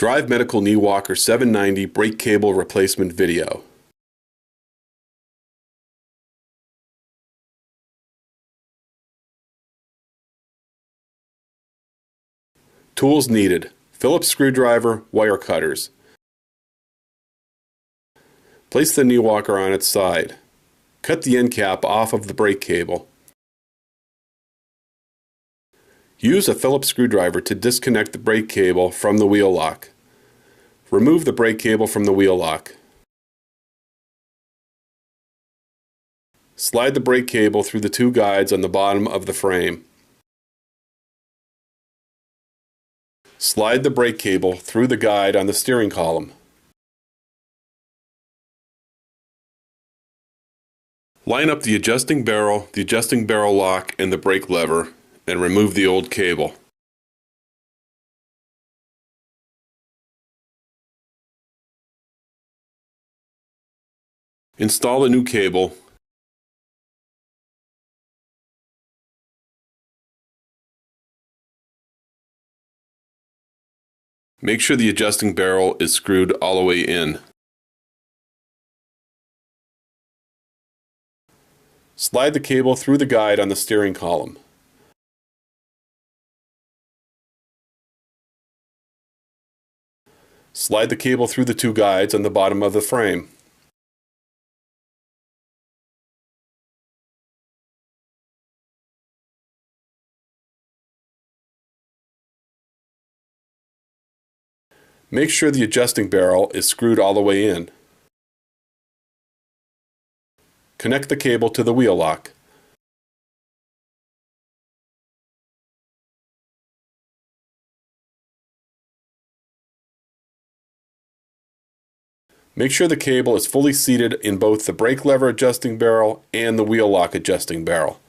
Drive Medical Knee Walker 790 brake cable replacement video. Tools needed: Phillips screwdriver, wire cutters. Place the knee walker on its side. Cut the end cap off of the brake cable. Use a Phillips screwdriver to disconnect the brake cable from the wheel lock. Remove the brake cable from the wheel lock. Slide the brake cable through the two guides on the bottom of the frame. Slide the brake cable through the guide on the steering column. Line up the adjusting barrel lock, and the brake lever, and remove the old cable. Install the new cable. Make sure the adjusting barrel is screwed all the way in. Slide the cable through the guide on the steering column. Slide the cable through the two guides on the bottom of the frame. Make sure the adjusting barrel is screwed all the way in. Connect the cable to the wheel lock. Make sure the cable is fully seated in both the brake lever adjusting barrel and the wheel lock adjusting barrel.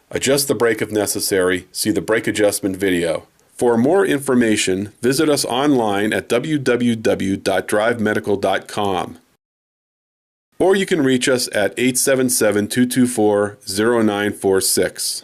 Adjust the brake if necessary. See the brake adjustment video. For more information, visit us online at www.drivemedical.com. Or you can reach us at 877-224-0946.